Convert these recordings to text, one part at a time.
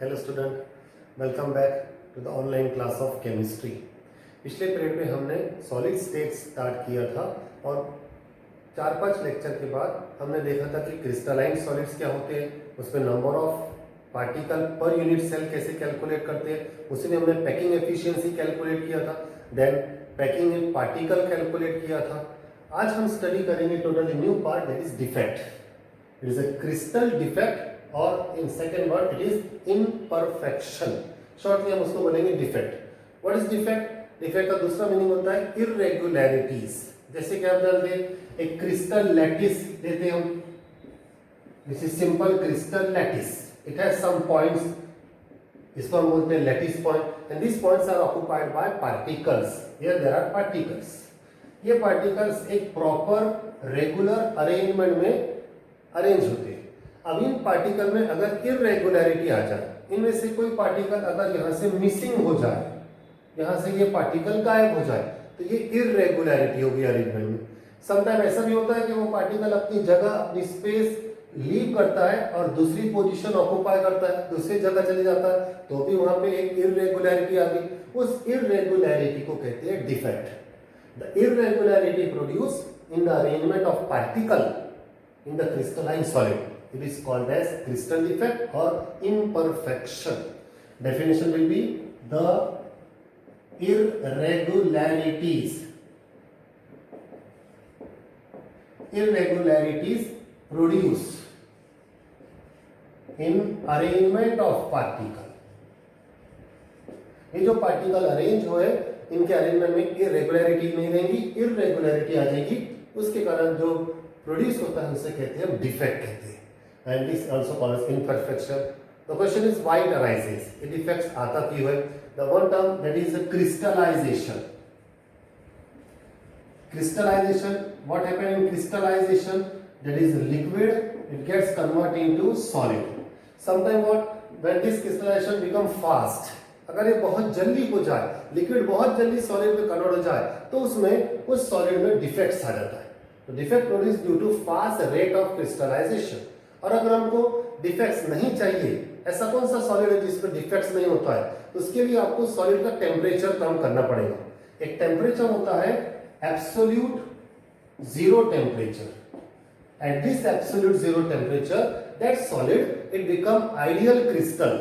Hello student, welcome back to the online class of chemistry. पिछले period में हमने solid state start किया था और 4-5 लेक्चर के बाद हमने देखा था कि क्रिस्टलाइन सॉलिड्स क्या होते हैं, उसमें number of particle per unit cell कैसे कैलकुलेट करते हैं, उसी में हमने पैकिंग एफिशिएंसी कैलकुलेट किया था, then packing in particle calculate किया था। आज हम स्टडी करेंगे totally new part, that is defect. It is a crystal defect और in second word it is imperfection. Shortly हम उसको बोलेंगे defect. What is defect? Defect का दूसरा मीनिंग होता है इरेगुलरिटीज। जैसे कि आप जानते हैं एक क्रिस्टल लैटिस देते हैं हम, this is simple crystal lattice, it has some points, इसको हम बोलते हैं lattice point and this points are occupied by particles. Here there are particles. ये पार्टिकल्स एक प्रॉपर रेगुलर अरेंजमेंट में अरेंज होते हैं। अब इन पार्टिकल में अगर इरेगुलरिटी आ जाए, इनमें से कोई पार्टिकल अगर यहाँ से मिसिंग हो जाए, यहाँ से ये पार्टिकल गायब हो जाए, तो ये इरेगुलरिटी होगी अरेंजमेंट में। समटाइम ऐसा भी होता है कि वो पार्टिकल अपनी जगह, अपनी स्पेस लीव करता है और दूसरी पोजीशन ऑक्युपाई करता है, दूसरी जगह चले जाता है, तो भी वहां पे एक इरेगुलरिटी आ गई। उस इरेगुलरिटी को कहते हैं defect. The irregularity produce in the arrangement of particle in the crystalline solid, it is called as crystal defect or imperfection. Definition will be the irregularities produced in arrangement of particle. ये जो particle arrange हुए, इनके arrangement में irregularity नहीं रहेंगी, irregularity आ जाएगी, उसके कारण जो प्रोड्यूस होता है उसे कहते हैं डिफेक्ट कहते हैं। And this also called as imperfection. The question is why it arises, ये डिफेक्ट्स आता क्यों है? The one term that is crystallization. Crystallization, what happen in crystallization? That is liquid, it gets convert into solid. Sometime what when this crystallization become fast, अगर ये बहुत जल्दी हो जाए, लिक्विड बहुत जल्दी सॉलिड में कन्वर्ट हो जाए, तो उसमें उस सॉलिड में डिफेक्ट्स आ जाता है। तो defect produce due to fast rate of crystallization. और अगर हमको डिफेक्ट्स नहीं चाहिए, ऐसा कौन सा सॉलिड है जिसमें डिफेक्ट्स नहीं होता है, तो उसके लिए आपको सॉलिड का टेम्परेचर कम करना पड़ेगा। एक टेम्परेचर होता है absolute zero temperature. At this absolute zero temperature that solid it become ideal crystal.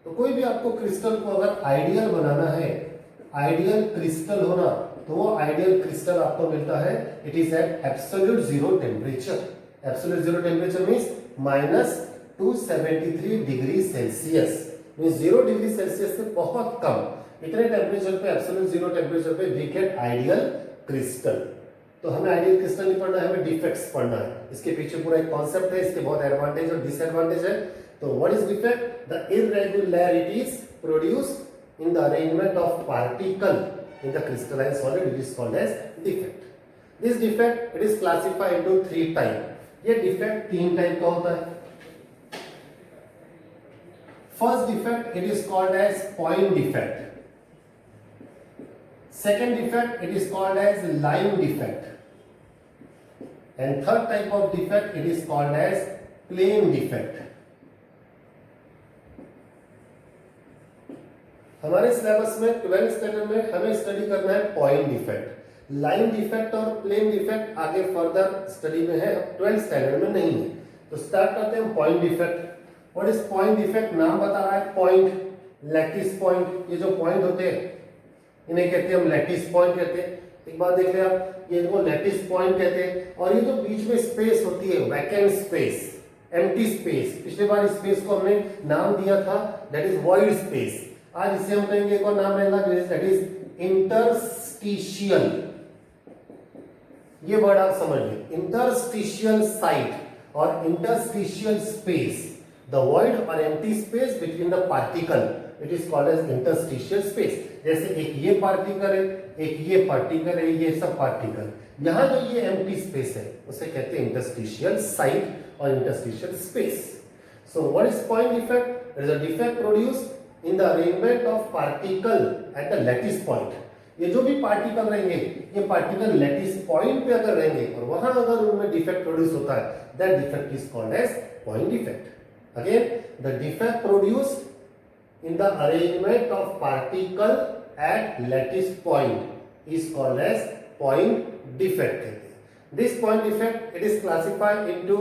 तो कोई भी आपको क्रिस्टल को अगर आइडियल बनाना है, आइडियल क्रिस्टल होना, तो वो आइडियल क्रिस्टल आपको मिलता है, it is at absolute zero temperature. Absolute zero temperature means -273 degree Celsius, means 0 degree Celsius से बहुत कम। इतने टेम्परेचर पे, एब्सोल्यूट जीरो टेम्परेचर पे वी गेट आइडियल क्रिस्टल। तो हमें आइडियल क्रिस्टल नहीं पढ़ना है, हमें डिफेक्ट्स पढ़ना है। इसके पीछे पूरा एक कॉन्सेप्ट है, इसके बहुत एडवांटेज और डिसएडवांटेज है। तो what is defect? The irregularities produced in the arrangement of particle in the crystalline solid, it is called as defect. This defect it is classified into 3 type. ये defect 3 type का होता है। First defect it is called as point defect. Second defect it is called as line defect. And third type of defect it is called as plane defect. हमारे syllabus में 12th standard में हमें study करना है point defect. Line defect और plane defect आगे further study में है, 12th स्टैंडर्ड में नहीं है। तो स्टार्ट करते हैं point defect. What is point defect? नाम बता रहा है पॉइंट, लैटिस पॉइंट। ये जो पॉइंट होते हैं इन्हें कहते हैं हम लैटिस पॉइंट कहते हैं। एक बात देख ले आप, ये इनको लैटिस पॉइंट कहते हैं। और ये जो बीच में स्पेस होती है, वैकेंट स्पेस, एम्प्टी स्पेस, पिछली बार स्पेस को हमने नाम दिया था दैट इज वॉइड स्पेस। आज इसे हम कहेंगे एक और नाम रहेगा दैट इज इंटरस्टिशियल। ये वर्ड आप समझ लीजिए, इंटरस्टिशियल साइट और इंटरस्टिशियल स्पेस, द वॉइड और empty space between the particle, it is called as interstitial space. जैसे एक ये पार्टिकल है, एक ये पार्टिकल है, ये सब पार्टिकल, यहां जो ये एम्प्टी स्पेस है उसे कहते हैं इंटरस्टिशियल साइट और interstitial space. So what is point defect? It is a defect produced in the arrangement of particle at the lattice point. ये जो भी पार्टिकल रहेंगे, ये पार्टिकल लैटिस पॉइंट पे अगर रहेंगे और वहां अगर उनमें डिफेक्ट प्रोड्यूस होता है, that defect is called as point defect. Again, the defect produced in the arrangement of particle at lattice point is called as point defect. This point defect it is classified into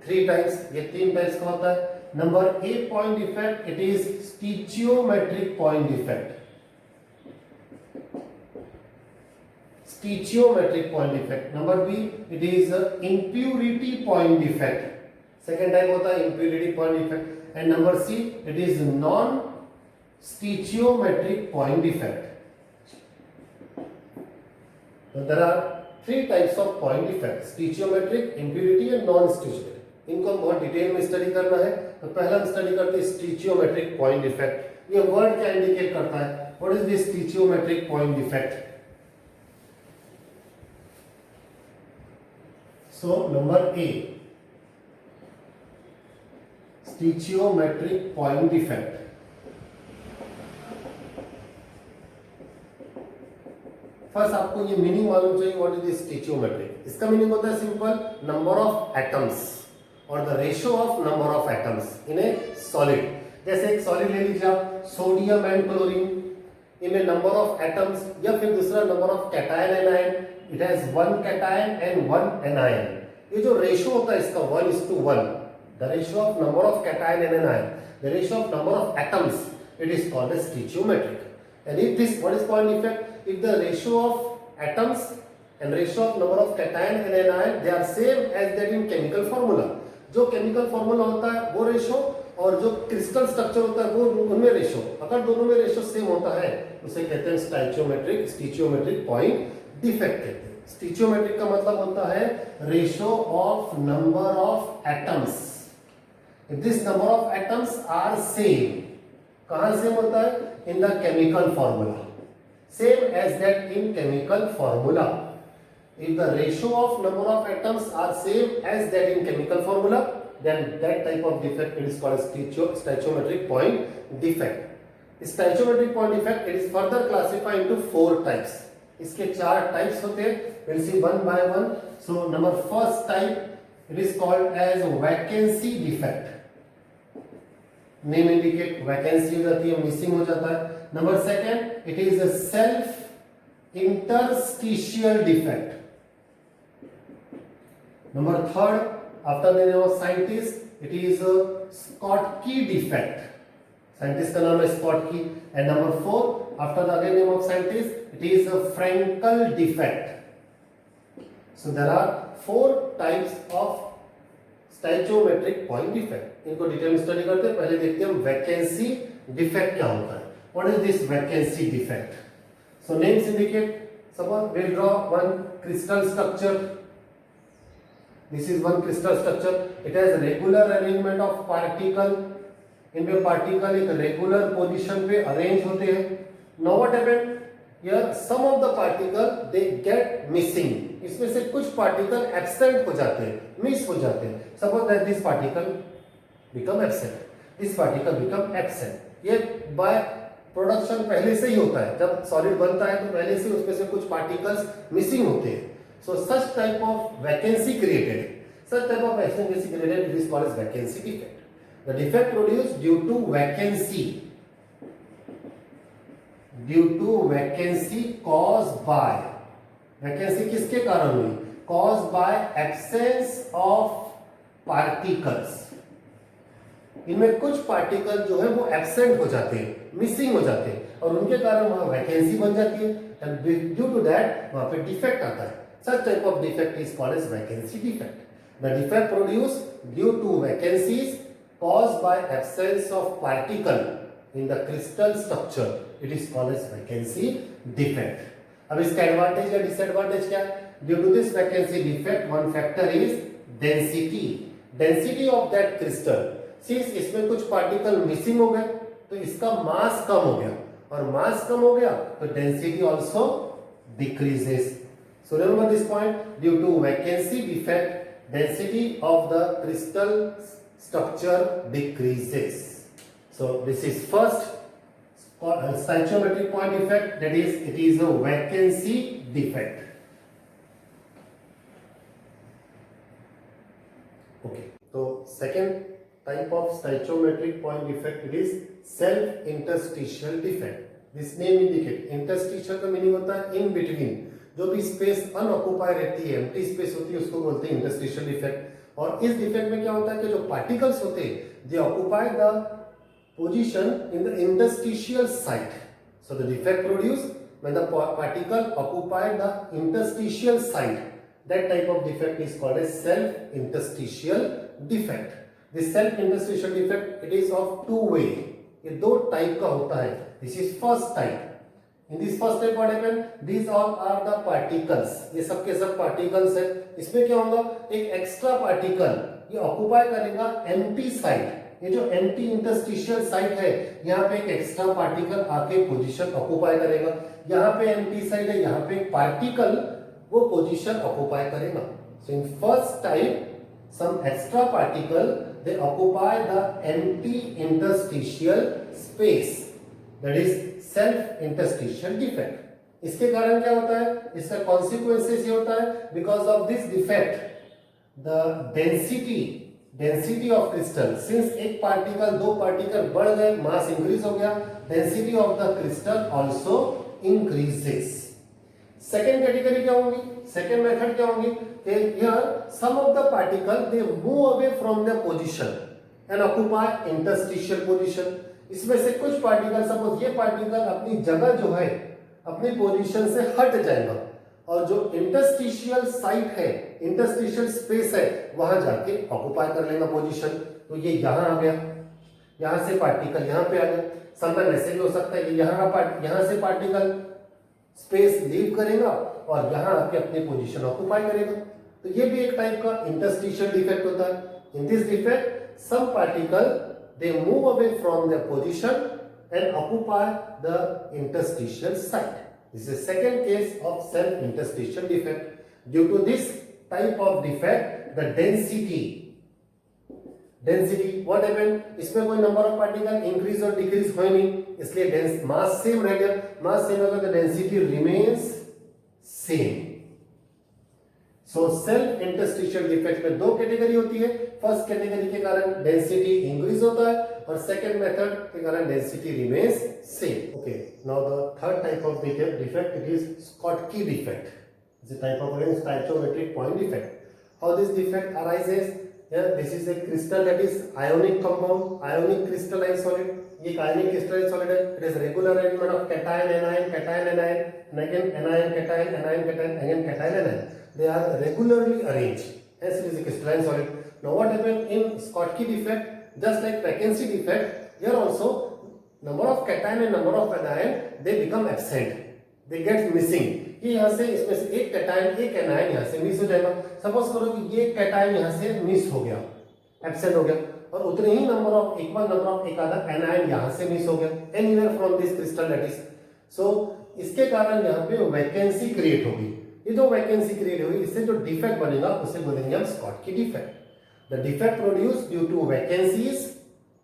3 types. ये 3 types का होता है. Number A point defect, it is stoichiometric point defect. Stoichiometric point defect. Number B, it is impurity point defect. Second type होता है impurity point defect. And number C, it is non stoichiometric point defect. So there are 3 types of point defect: stoichiometric, impurity and non stoichiometric. इनको बहुत detail में study करना है. तो पहला हम स्टडी करते हैं stoichiometric point defect. ये वर्ड क्या इंडिकेट करता है? What is this stoichiometric point defect? So number A, stoichiometric point defect. First आपको ये मीनिंग मालूम चाहिए. What is this stoichiometric? इसका मीनिंग होता है सिंपल, नंबर ऑफ एटम्स और the ratio of number of atoms in A solid. जैसे एक सॉलिड ले लीजिए आप, सोडियम एंड क्लोरीन, इनमें नंबर ऑफ एटम्स, या फिर दूसरा number of cation anion, it has 1 cation and 1 anion. ये जो रेशियो होता है इसका 1:1, the ratio of number of cation and anion, the ratio of number of atoms, it is called as stoichiometric. And if this, what is point defect? If the ratio of atoms and ratio of number of cation and anion, they are same as that in chemical formula. जो chemical formula होता है वो ratio और जो crystal structure होता है वो उनमें रेशो, अगर दोनों में रेशो सेम होता है उसे कहते हैं stoichiometric पॉइंट डिफेक्ट कहते हैं. stoichiometric का मतलब होता है ratio of number of atoms. If this number of atoms are same, कहां सेम होता है? In the chemical formula, same as that in chemical formula. If the ratio of number of atoms are same as that in chemical formula, then that type of defect it is called as stoichiometric point defect. Stoichiometric point defect it is further classified into 4 types. इसके 4 types होते हैं. We'll see one by one. So number first type it is called as vacancy defect. Name indicate vacancy हो जाती है, missing हो जाता है. Number second, it is a self interstitial defect. Number third, after the name of scientist, it is a Schottky defect. Scientist का नाम है Schottky. And number 4, after the again name of scientist, it is a Frankel defect. So there are 4 types of stoichiometric point defect. इनको detail में study करते हैं. पहले देखते हैं हम वैकेंसी डिफेक्ट क्या होता है. What is this vacancy defect? So names indicate. Suppose we'll draw one crystal structure. This is one crystal structure. It has regular arrangement of particle. इनमें particle एक regular position पे arrange होते हैं. Now what happened? Here some of the particle they get missing. इसमें से कुछ particle absent हो जाते हैं, miss हो जाते हैं. Suppose that this particle become absent. This particle become absent. ये by प्रोडक्शन पहले से ही होता है. जब सॉलिड बनता है तो पहले से उसमें से कुछ पार्टिकल्स मिसिंग होते हैं. So such type of vacancy created, such type of vacancy created is called as vacancy defect. The defect produced due to vacancy caused by, vacancy किसके कारण हुई? Caused by absence of particles. इनमें कुछ particle जो है वो absent हो जाते हैं, मिसिंग हो जाते हैं और उनके कारण वहां वैकेंसी बन जाती है. एंड ड्यू टू दैट वहां पे डिफेक्ट आता है. Such type of defect is called as vacancy defect. The defect produced due to vacancies caused by absence of particle in the crystal structure, it is called as vacancy defect. अब इसका advantage या disadvantage क्या है? Due to this vacancy defect one factor is density of that crystal. Since इसमें कुछ particle missing हो गए तो इसका मास कम हो गया और मास कम हो गया तो density also decreases. So remember this point. Due to vacancy defect density of the crystal structure decreases. So this is first stoichiometric point defect, that is it is a vacancy defect. Okay, so second type of stoichiometric point defect, it is self interstitial defect. This name indicate interstitial का meaning होता है in between, जो भी space अनऑक्युपाई रहती है, empty space होती है, उसको बोलते हैं इंटरस्टिशियल डिफेक्ट। और इस डिफेक्ट में क्या होता है कि जो पार्टिकल्स होते हैं they occupy the position in the interstitial site. So the defect produce when the particle occupy the interstitial site, that type of defect is called as self interstitial defect. This self interstitial defect, it is of two way, ये दो type का होता है। This is first type. In this first type what happen, these all are the particles, ये सब के सब particles है। इसमें क्या होगा, एक एक्स्ट्रा पार्टिकल ये ऑक्युपाई करेगा एम्प्टी साइट। ये जो एम्प्टी इंटरस्टिशियल साइट है, यहाँ पे एक एक्स्ट्रा पार्टिकल आके पोजीशन ऑक्युपाई करेगा। यहाँ पे एम्प्टी साइट है, यहाँ पे एक पार्टिकल वो पोजीशन ऑक्युपाई करेगा। So in first type some extra particle they occupy the empty interstitial space, that is self interstitial defect। इसके कारण क्या होता है, इसका कॉन्सिक्वेंसेस ये होता है, because of this defect the density of crystal, since एक पार्टिकल दो पार्टिकल बढ़ गए, मास इंक्रीज हो गया, density of the crystal also increases. Second category क्या होगी, सेकेंड मेथड क्या होगी, here some of the particle they move away from their position and occupy interstitial position। इसमें से कुछ पार्टिकल, सपोज ये पार्टिकल अपनी जगह जो है अपनी पोजीशन से हट जाएगा और जो इंटरस्टिशियल साइट है, इंटरस्टिशियल स्पेस है, वहां जाके ऑक्युपाई कर लेगा पोजीशन। तो ये यहां आ गया, यहां से पार्टिकल यहां पे आ गया। समटाइम ऐसे भी हो सकता है कि यहां से पार्टिकल स्पेस लीव करेगा और यहां आके अपनी पोजीशन ऑक्युपाई करेगा। तो ये भी एक टाइप का इंटरस्टिशियल डिफेक्ट होता है। In this defect some particle they move away from their position and occupy the interstitial site. This is second case of self interstitial defect. Due to this type of defect the density what happened, इसमें कोई number of particle increase और decrease हुए नहीं, इसलिए mass same रह गया। Mass same होगा तो density remains same. So self interstitial defect में दो कैटेगरी होती है। फर्स्ट कैटेगरी के कारण डेंसिटी इंक्रीज होता है और सेकंड मेथड के कारण density remains same. Okay, now the third type of defect, it is Schottky defect. It's a type of stoichiometric point defect. How this defect arises? Here this is a crystal that is ionic compound, ionic crystalline solid. ये एक ionic crystalline solid है। It is regular arrangement of cation, anion, cation, anion, and again anion, cation, anion, cation, again cation, anion. They are regularly arranged. Hence it is a crystalline solid. Now what happened in Schottky defect? Just like vacancy defect, here also number of cation and number of anion they become absent. They get missing. ये यहाँ से इसमें से एक cation एक anion यहाँ से miss हो जाएगा। सपोज करो कि ये कैटायन यहाँ से मिस हो गया, एब्सेंट हो गया, और उतने ही number of equal number of एक आधा एनायन यहाँ से मिस हो गया, anywhere from this crystal lattice. So इसके कारण यहाँ पे वैकेंसी क्रिएट होगी। ये जो वैकेंसी क्रिएट होगी, इससे जो डिफेक्ट बनेगा उसे बोलेंगे हम Schottky defect. The defect produced due to vacancies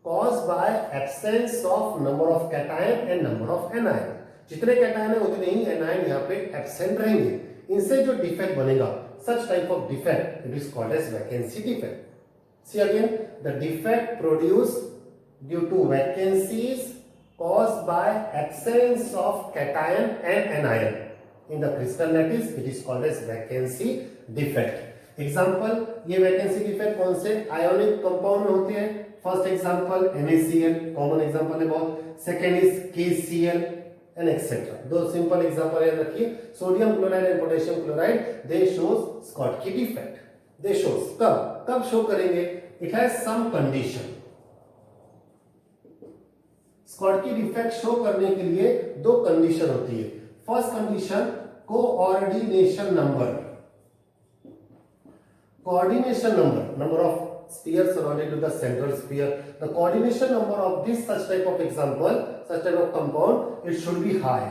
caused by absence of number of cation and number of anion। जितने कैटायन है उतने ही एनायन यहाँ पे एब्सेंट रहेंगे, इनसे जो डिफेक्ट बनेगा, such type of defect it is called as vacancy defect. See again, the defect produced due to vacancies caused by absence of cation and anion in the crystal lattice, it is called as vacancy defect। Example, ये vacancy defect कौन से ionic compound में होते हैं? First example NaCl, common example है बहुत। Second is KCl and etc. दो simple example याद रखिए। Sodium chloride and potassium chloride they shows Schottky defect. They shows कब शो करेंगे? It has some condition. Schottky defect show करने के लिए दो कंडीशन होती है। First condition, coordination number. Coordination number of spheres surrounded to the central sphere. The coordination number of this such type of example, such type of compound, it should be high.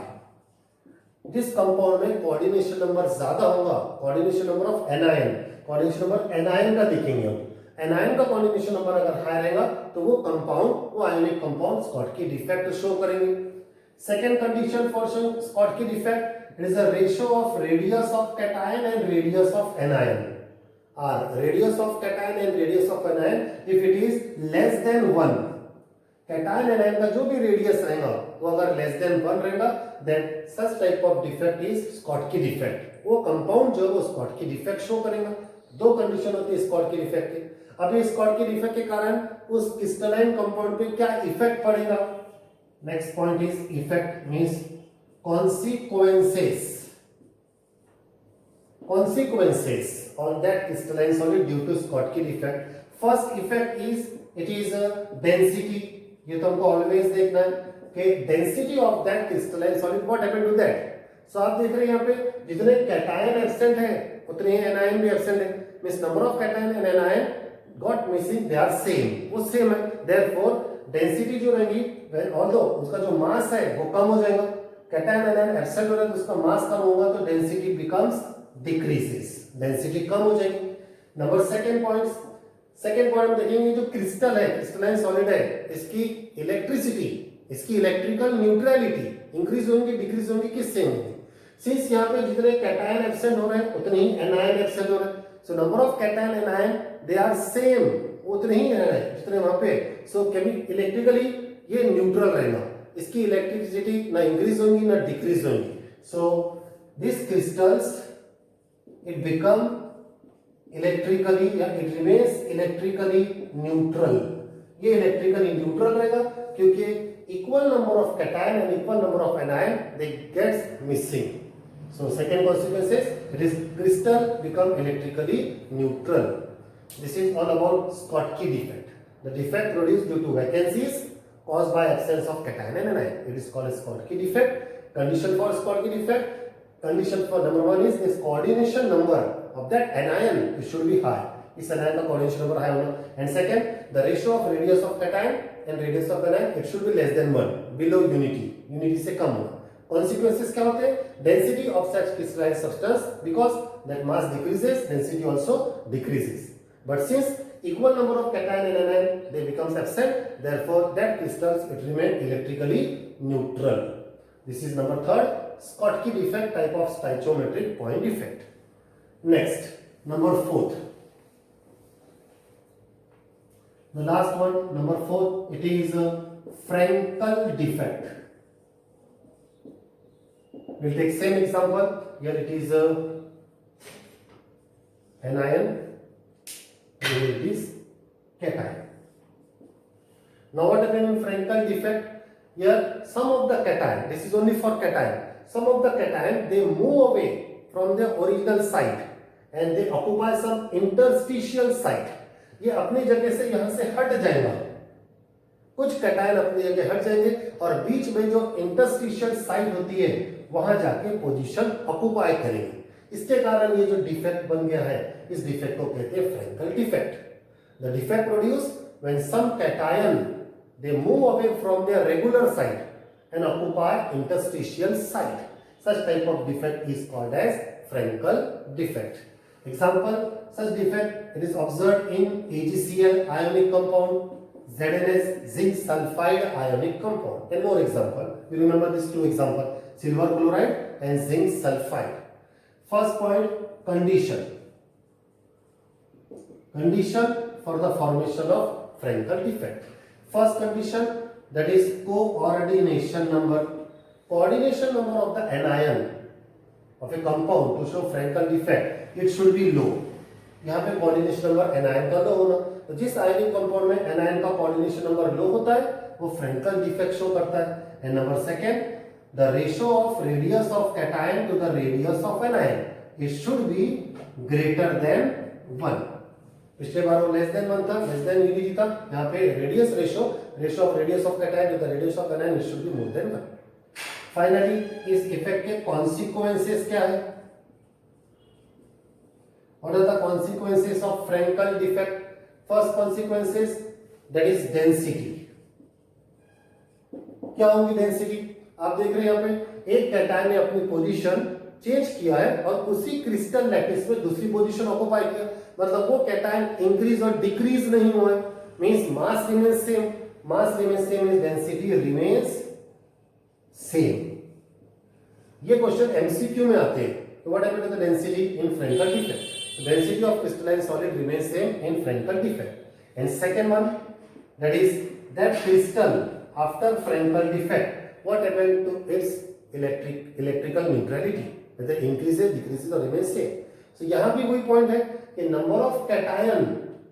जिस compound में coordination number ज्यादा होगा, coordination number of anion, coordination number anion का देखेंगे हम। Anion का coordination number अगर high रहेगा तो वो कंपाउंड, वो ionic compound Schottky defect show करेंगे। Second condition for Schottky defect, it is a ratio of radius of cation and radius of anion. R radius of cation and radius of anion if it is less than 1, cation anion का जो भी radius रहेगा वो अगर less than 1 रहेगा then such type of defect is Schottky defect. वो compound जो है वो स्कॉटकी डिफेक्ट शो करेगा। दो कंडीशन होती है स्कॉटकी डिफेक्ट की। अब इस स्कॉटकी डिफेक्ट के कारण उस क्रिस्टलाइन कंपाउंड पे क्या इफेक्ट पड़ेगा? Next point is effect means consequences on that crystalline solid due to Schottky defect. First effect is it is a density. ये तो हमको ऑलवेज देखना है कि density of that crystalline solid what happened to that. So आप देख रहे हैं यहाँ पे जितने कैटायन एब्सेंट है उतने ही एनायन भी एब्सेंट है, means number of cation and anion got missing, they are same, वो सेम है। देयरफॉर डेंसिटी जो रहेगी ऑल्दो उसका जो मास है वो कम हो जाएगा, कैटायन एनायन एब्सेंट हो रहा है तो उसका मास कम होगा तो डेंसिटी बिकम्स डिक्रीजेस, डेंसिटी कम हो जाएगी। नंबर सेकंड पॉइंट देखेंगे जो क्रिस्टल है, क्रिस्टलाइन सॉलिड है, इसकी इलेक्ट्रिसिटी, इसकी इलेक्ट्रिकल न्यूट्रलिटी इंक्रीज होंगी डिक्रीज होंगी, किससे होंगी? सिंस यहाँ पे जितने कैटायन एब्सेंट हो रहे हैं उतने ही एनायन एब्सेंट हो रहे हैं, so number of cation and ion they are same, उतने ही रह रहे हैं जितने वहां पे। सो इलेक्ट्रिकली ये न्यूट्रल रहेगा, इसकी इलेक्ट्रिसिटी ना इंक्रीज होंगी ना डिक्रीज होंगी। So this crystals it become electrically या इट रिमेन्स इलेक्ट्रिकली न्यूट्रल। ये इलेक्ट्रिकली न्यूट्रल रहेगा क्योंकि equal number of cation and equal number of anion they gets missing. So second consequence is it is crystal become electrically neutral. This is all about Schottky defect. The defect produced due to vacancies caused by absence of cation and anion. It is called a Schottky defect. Condition for Schottky defect. Condition for number one is this coordination number of that anion it should be high. इस anion का coordination number high होना. And second, the ratio of radius of cation and radius of anion it should be less than 1, below unity. Unity से कम होना. Consequences क्या होते हैं? Density of such crystalline substance because that mass decreases, density also decreases. But since equal number of cation and anion they becomes absent, therefore that crystals it remain electrically neutral. This is number third, Schottky defect type of stoichiometric point defect. Next, number fourth. The last one, number fourth, it is Frankel defect. We'll take same example. Here it is anion, here it is cation. Now what happens in Frankel defect? Here some of the cation, this is only for cation, some of the cation they move away from their original site and they occupy some interstitial site. ये अपनी जगह से यहाँ से हट जाएगा, कुछ cation अपनी जगह हट जाएंगे और बीच में जो इंटरस्टिशियल साइट होती है वहां जाके पोजीशन ऑक्युपाई करेंगे। इसके कारण ये जो डिफेक्ट बन गया है इस डिफेक्ट को कहते हैं Frenkel defect. The defect produced when some cation they move away from their regular site and occupy interstitial site, such type of defect is called as Frenkel defect. Example, such defect it is observed in AgCl ionic compound, ZnS zinc sulfide ionic compound. And more example, you remember these two example, silver chloride and zinc sulfide. First point, condition for the formation of Frankel defect. First condition, that is coordination number of the anion of a compound to show Frankel defect it should be low. यहाँ पे coordination number anion का लो होना, तो जिस ionic compound में anion का coordination number low होता है वो फ्रैंकल डिफेक्ट शो करता है। And number second, the ratio of radius of cation to the radius of anion it should be greater than 1। पिछले बार वो लेस देन 1 था, लेस देन यूनिटी था, यहाँ पे ratio of radius of cation to the radius of anion it should be more than 1। Finally इस effect के consequences क्या है? What are the consequences of Frankel defect? First consequences that is density. क्या होगी density? आप देख रहे हैं यहाँ पे एक कैटायन ने अपनी पोजीशन चेंज किया है और उसी क्रिस्टल लैटिस में दूसरी पोजीशन ऑक्युपाई किया, मतलब वो कैटायन इंक्रीज और डिक्रीज नहीं हुआ है, means mass remains same, mass remains same is density remains same. ये क्वेश्चन एमसीक्यू में आते हैं। तो what happened to the density in Frenkel defect? Density of crystalline solid remains same in Frenkel defect. And second one, that is that crystal after Frenkel defect, what happened to its electrical neutrality? Whether increases, decreases or remains same. So यहाँ भी वही point है कि number of cation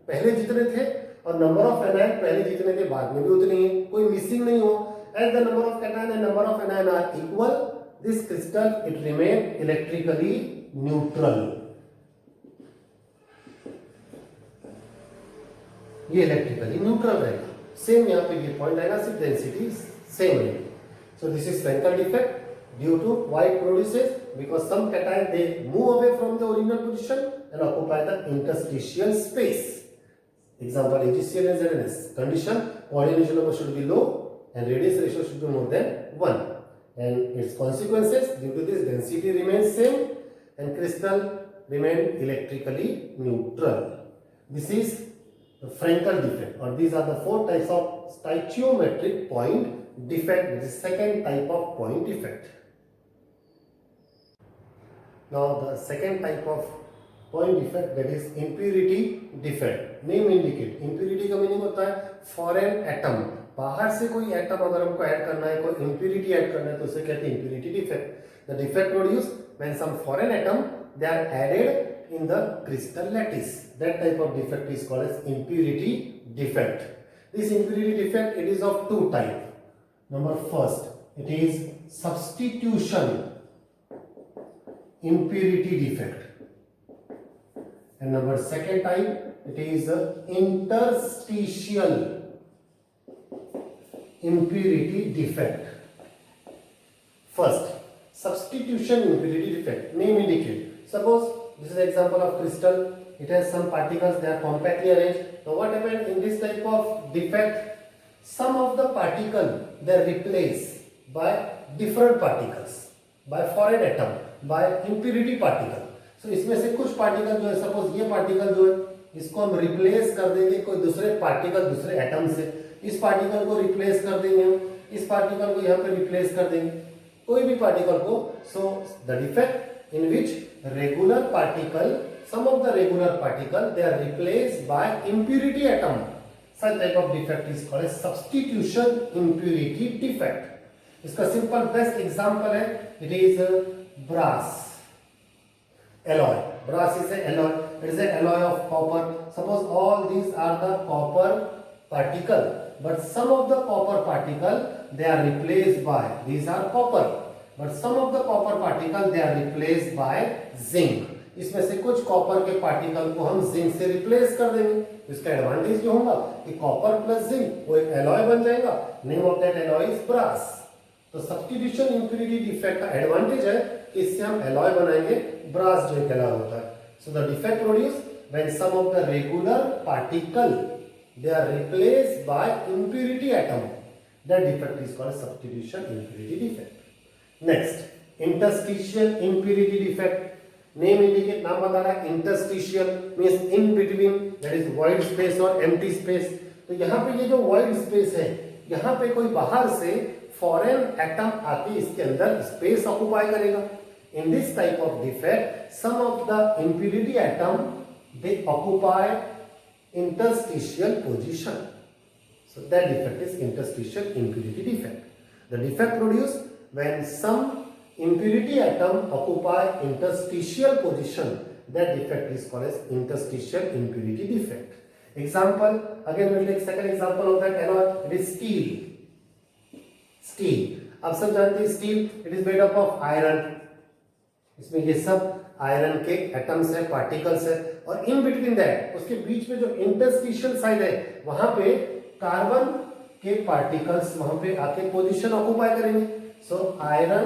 पहले जितने थे और number of anion पहले जितने थे बाद में भी उतने ही, कोई मिसिंग नहीं हो. As the number of cation and number of anion are equal, this crystal it remain electrically neutral. ये इलेक्ट्रिकली न्यूट्रल रहेगा. सेम यहाँ पे ये पॉइंट आएगा, सिर्फ डेंसिटी सेम रहेगी. So this is Frenkel defect due to why it produces, because some cation they move away from the original position and occupy the interstitial space. Example AgCl and ZnS. Condition coordination number should be low and radius ratio should be more than 1. And its consequences, due to this density remains same and crystal remain electrically neutral. This is the Frenkel defect, or these are the 4 types of stoichiometric point defect. This is second type of point defect. Now the second type of point defect, that is impurity defect. Name indicate. Impurity का meaning होता है foreign atom. बाहर से कोई atom अगर हमको add करना है, कोई इम्प्यूरिटी ऐड करना है, तो उसे कहते हैं impurity defect. The defect produce when some foreign atom they are added in the crystal lattice. That type of defect is called as impurity defect. This impurity defect it is of 2 type. Number first, it is substitution impurity defect, and number second type it is interstitial impurity defect. First, substitution impurity defect. Name indicate. Suppose this is an example of crystal. It has some particles, they are compactly arranged. Now what happened in this type of defect? Some of the particle they are replaced by different particles, by foreign atom, by impurity particle. So इसमें से कुछ particle जो है, suppose ये particle जो है, इसको हम रिप्लेस कर देंगे कोई दूसरे पार्टिकल, दूसरे एटम से. इस पार्टिकल को रिप्लेस कर देंगे हम, इस पार्टिकल को यहाँ पे रिप्लेस कर देंगे, कोई भी पार्टिकल को. So the defect in which regular particle, some of the regular particle they are replaced by impurity atom. Such type of defect is called as substitution impurity defect. इसका सिंपल बेस्ट एग्जांपल है, it is brass alloy. Brass is an alloy. It is an alloy of copper. Suppose all these are the copper particle, but some of the copper particle they are replaced by, these are copper, but some of the copper particle they are replaced by zinc. इसमें से कुछ copper के particle को हम zinc से replace कर देंगे. इसका एडवांटेज जो होगा कि कॉपर प्लस जिंक वो एक एलॉय बन जाएगा. Name of that alloy is brass. तो सब्स्टिट्यूशन इंप्यूरिटी डिफेक्ट का एडवांटेज है कि इससे हम एलॉय बनाएंगे, ब्रास जो कहला होता है. So the defect produce when some of the regular particle they are replaced by impurity atom. That defect is called substitution impurity defect. Next, interstitial impurity defect. Name indicate, नाम बता रहा है interstitial means in between, that is wide space और empty space. तो यहाँ पे ये जो वाइड स्पेस है, यहाँ पे कोई बाहर से फॉरेन एटम आके इसके अंदर स्पेस ऑक्युपाई करेगा. In this type of defect some of the impurity atom they occupy interstitial position. So that defect is interstitial impurity defect. The defect produce when some impurity atom occupy interstitial position. That defect is called as interstitial impurity defect. Example, again we will take second example of that alloy. It is steel. Steel, आप सब जानते हैं steel it is made up of iron. इसमें ये सब iron के atoms है, particles है, और इन बिटवीन दैट उसके बीच में जो इंटरस्टिशियल साइड है वहां पे कार्बन के पार्टिकल्स वहां पे आके पोजीशन ऑक्युपाई करेंगे. So iron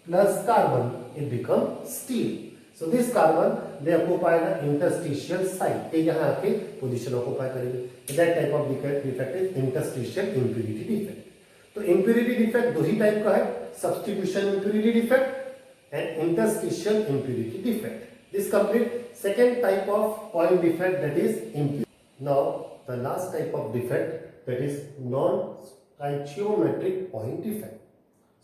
plus carbon it become steel. So this carbon they occupy the interstitial site. ये यहाँ आके position occupy करेंगे. That type of defect is interstitial impurity defect. तो impurity defect दो ही टाइप का है, substitution impurity defect and interstitial impurity defect. This complete second type of point defect, that is impurity. Now the last type of defect, that is non-stoichiometric point defect.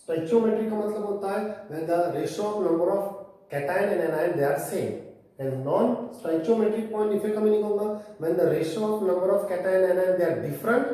Stoichiometry का मतलब होता है when the ratio of number of cation and anion they are same. and non-stoichiometric point defect का meaning होगा when the ratio of number of cation and anion they are different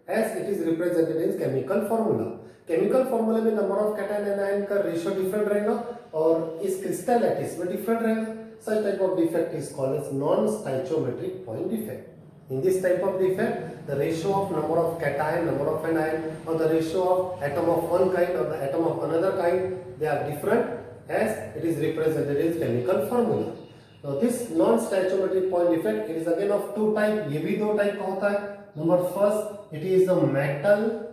as it is represented in chemical formula. Chemical फॉर्मूले में number of cation and ion का ratio different रहेगा और इस crystal lattice में different रहेगा. Such type of defect is called as non-stoichiometric point defect. In this type of defect, the ratio of number of cation, number of anion, or the ratio of atom of one kind or the atom of another kind, they are different as it is represented in chemical formula. Now this non-stoichiometric point defect, it is again of two type. ये भी दो type का होता है. Number first, it is a metal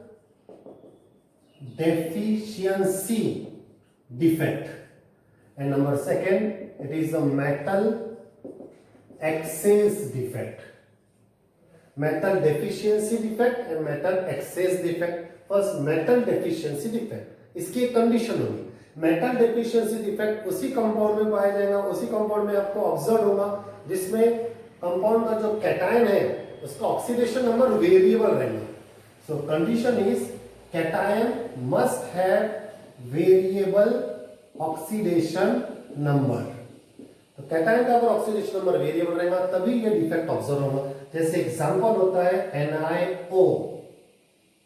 deficiency defect, and number second, it is a metal excess defect. Metal deficiency defect and metal excess defect. First, metal deficiency defect. इसकी एक condition होगी. Metal deficiency defect उसी compound में पाया जाएगा, उसी compound में आपको ऑब्जर्व होगा जिसमें कंपाउंड का जो कैटायन है उसका ऑक्सीडेशन नंबर वेरिएबल रहेगा. सो condition is cation must have variable oxidation number. तो कैटायन का अगर ऑक्सीडेशन नंबर वेरिएबल रहेगा तभी ये डिफेक्ट ऑब्जर्व होगा. जैसे एग्जांपल होता है NiO,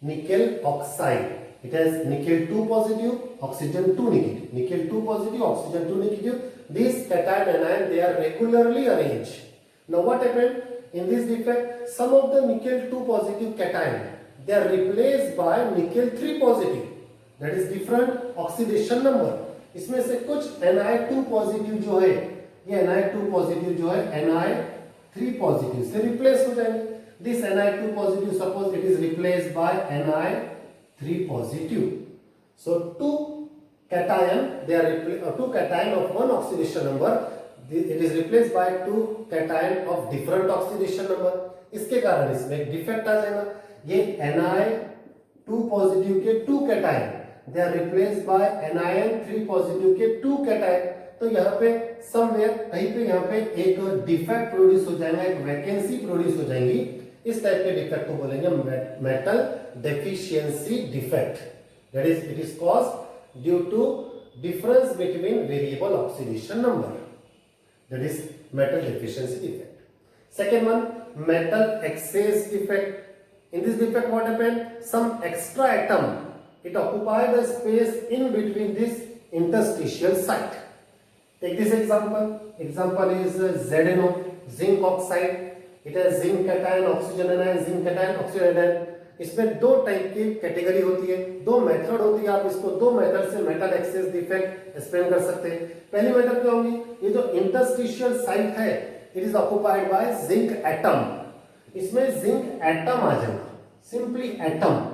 nickel oxide. It has nickel 2 positive, oxygen 2 negative. Nickel 2 positive, oxygen 2 negative. These cation anion they are regularly arranged. Now what happened in this defect? Some of the nickel 2 positive cation they are replaced by nickel 3 positive. That is different oxidation number. इसमें से कुछ Ni2 positive जो है, ये Ni2 positive जो है Ni3 positive से replace हो जाएंगे. This Ni2 positive suppose it is replaced by Ni3 positive. So two cation they are two cation of one oxidation number, it is replaced by two cation of different oxidation number. इसके कारण इसमें एक defect आ जाएगा. ये Ni2 positive के two cation they are replaced by Ni3 positive के two cation. तो यहाँ पे समवेयर कहीं पे यहाँ पे एक डिफेक्ट प्रोड्यूस हो जाएगा, एक वैकेंसी प्रोड्यूस हो जाएंगी. इस टाइप के डिफेक्ट को बोलेंगे metal deficiency defect. That is it is caused due to difference between variable oxidation number. That is metal deficiency defect. Second one, metal excess defect. In this defect what happened, some extra atom it occupied the space in between this interstitial site. Take this example. Example is ZnO, zinc oxide. It has zinc cation, oxygen anion, zinc cation, oxygen anion. इसमें दो type की category होती है, दो method होती है. आप इसको दो मेथड से मेटल एक्सेस डिफेक्ट एक्सप्लेन कर सकते हैं. पहली मेथड क्या होगी, ये जो इंटरस्टिशियल साइट है it is occupied by zinc atom. इसमें जिंक एटम आ जाएगा, simply atom.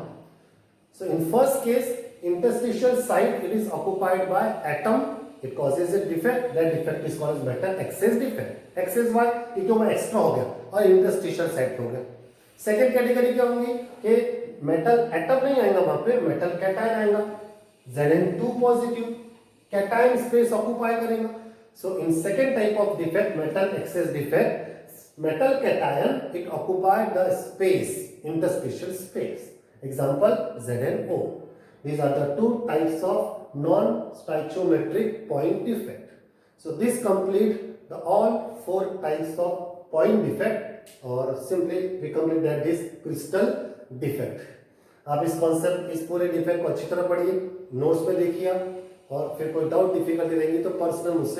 So in first case, interstitial site it is occupied by atom. It causes a defect. That defect is called as metal excess defect. Excess why? क्योंकि वो extra हो गया और interstitial site हो गया. Second category क्या होगी कि मेटल एटम नहीं आएगा वहां पे, मेटल कैटायन आएगा. Zn2 positive cation space occupy करेगा. So in second type of defect, metal excess defect, metal cation it occupied the space, interstitial space. Example ZnO. These are the two types of non-stoichiometric point defect. So this complete the all four types of point defect, or simply we complete that this crystal defect. आप इस concept, इस पूरे defect को अच्छी तरह पढ़िए, notes पे देखिए आप, और फिर कोई डाउट डिफिकल्टी रहेगी तो पर्सनल मुझसे